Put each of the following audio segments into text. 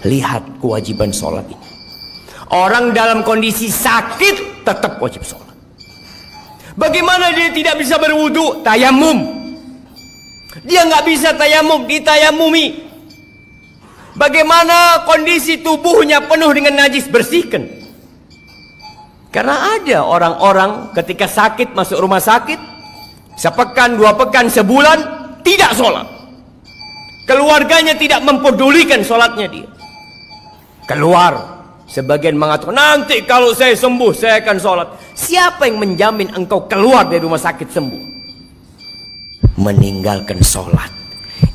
Lihat kewajiban sholat ini. Orang dalam kondisi sakit tetap wajib sholat. Bagaimana dia tidak bisa berwudu? Tayamum. Dia nggak bisa tayamum, ditayamumi. Bagaimana kondisi tubuhnya penuh dengan najis? Bersihkan. Karena ada orang-orang ketika sakit masuk rumah sakit, sepekan, 2 pekan, sebulan tidak sholat. Keluarganya tidak mempedulikan sholatnya dia. Keluar. Sebagian mengatakan, nanti kalau saya sembuh saya akan sholat. Siapa yang menjamin engkau keluar dari rumah sakit sembuh? Meninggalkan sholat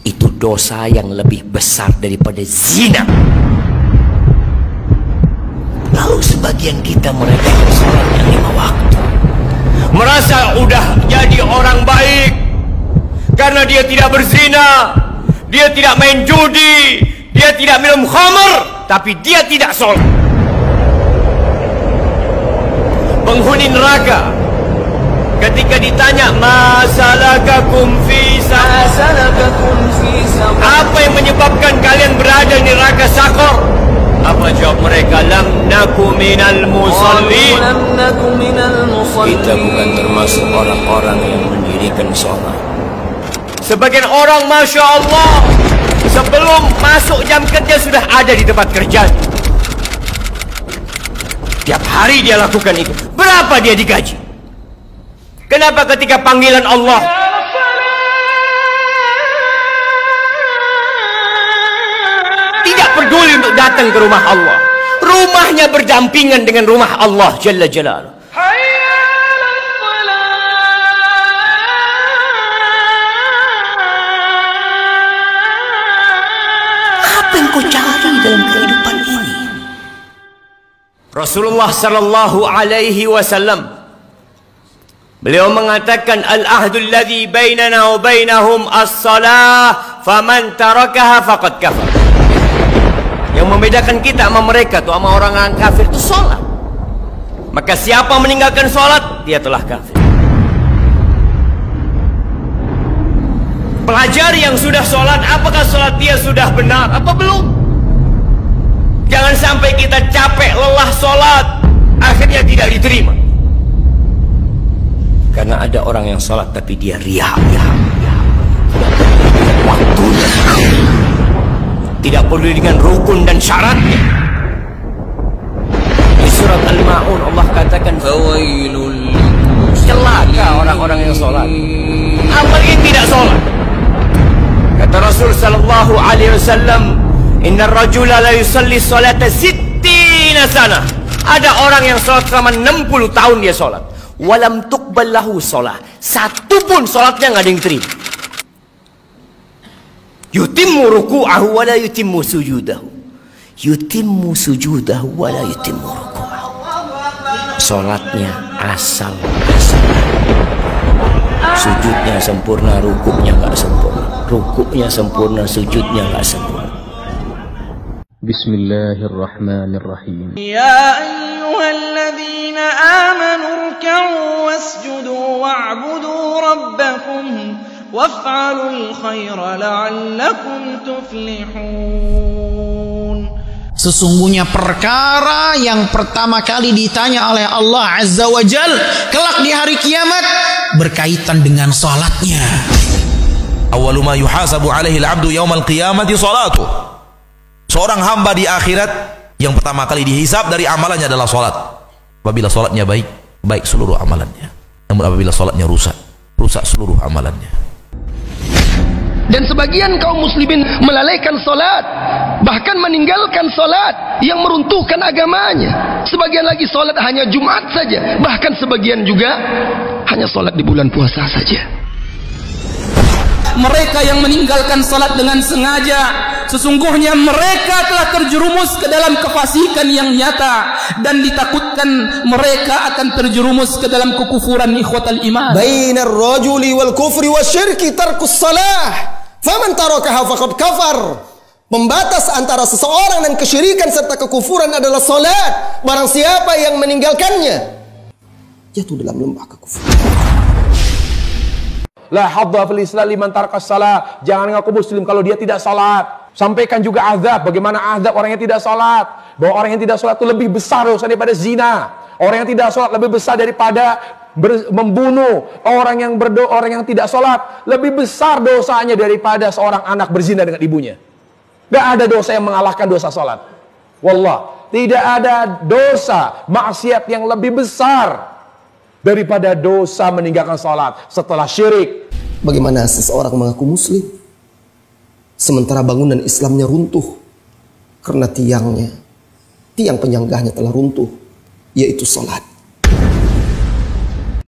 itu dosa yang lebih besar daripada zina. Lalu sebagian kita mereka sholat yang 5 waktu, merasa udah jadi orang baik karena dia tidak berzina, dia tidak main judi, dia tidak minum khamr, tapi dia tidak sholat. Penghuni neraka ketika ditanya masalakakum fi saqar, apa yang menyebabkan kalian berada di neraka Sakor? Apa jawab mereka? Lam naku minal musallin. Kita bukan termasuk orang-orang yang mendirikan sholat. Sebagian orang Masya Allah sebelum masuk jam kerja sudah ada di tempat kerja. Tiap hari dia lakukan itu. Berapa dia digaji? Kenapa ketika panggilan Allah tidak peduli untuk datang ke rumah Allah? Rumahnya berdampingan dengan rumah Allah Jalla Jalaluh. Apa yang kau cari dalam kehidupan ini? Rasulullah sallallahu alaihi wasallam beliau mengatakan al-ahdu alladhi bainana wa bainahum as-salah faman tarakaha faqad kafar. Yang membedakan kita sama mereka tuh, sama orang kafir itu salat. Maka siapa meninggalkan salat, dia telah kafir. Pelajari yang sudah salat, apakah salat dia sudah benar apa belum? Jangan sampai kita capek lelah sholat akhirnya tidak diterima. Karena ada orang yang sholat tapi dia riya. Waktunya tidak peduli dengan rukun dan syaratnya. Di surat Al-Ma'un Allah katakan, celaka orang-orang yang sholat, apalagi tidak sholat. Kata Rasul sallallahu alaihi wasallam, inna rajula la yusalli salata 60 sana. Ada orang yang sholat selama 60 tahun dia sholat. Walam tuqbal lahu sholat. Satu pun sholatnya nggak ada yang terima. Yutimmu ruku'ahu wa la yutimmu sujudahu. Yutimmu sujudahu wa la yutimmu ruku'ahu. Sholatnya asal. Sujudnya sempurna, rukuknya nggak sempurna. Rukuknya sempurna, sujudnya nggak sempurna. Bismillahirrahmanirrahim. Ya ayyuhalladzina amanu ruk'u wasjudu wa'budu rabbakum waf'alul khaira la'allakum tuflihun. Sesungguhnya perkara yang pertama kali ditanya oleh Allah Azza wa Jal kelak di hari kiamat berkaitan dengan salatnya. Awwalu ma yuhasabu alaihi al-'abdu yaumal qiyamati salatuh. Seorang hamba di akhirat yang pertama kali dihisab dari amalannya adalah salat. Apabila salatnya baik, baik seluruh amalannya. Namun apabila salatnya rusak, rusak seluruh amalannya. Dan sebagian kaum muslimin melalaikan salat, bahkan meninggalkan salat yang meruntuhkan agamanya. Sebagian lagi salat hanya Jumat saja, bahkan sebagian juga hanya salat di bulan puasa saja. Mereka yang meninggalkan salat dengan sengaja, sesungguhnya mereka telah terjerumus ke dalam kefasikan yang nyata, dan ditakutkan mereka akan terjerumus ke dalam kekufuran. Ikhwatal iman, bainar rajuli wal kufri wasyirki tarkus salah faman tarakaha faqad kafar. Pembatas antara seseorang dan kesyirikan serta kekufuran adalah salat. Barang siapa yang meninggalkannya jatuh dalam lembah kekufuran. La hadza fil Islam liman tarkas salat. Jangan ngaku muslim kalau dia tidak salat. Sampaikan juga azab, bagaimana azab orang yang tidak sholat. Bahwa orang yang tidak sholat itu lebih besar dosa daripada zina. Orang yang tidak sholat lebih besar daripada membunuh. Orang yang tidak sholat lebih besar dosanya daripada seorang anak berzina dengan ibunya. Gak ada dosa yang mengalahkan dosa sholat. Wallah, tidak ada dosa maksiat yang lebih besar daripada dosa meninggalkan sholat setelah syirik. Bagaimana seseorang mengaku muslim sementara bangunan Islamnya runtuh karena tiang penyanggahnya telah runtuh, yaitu salat.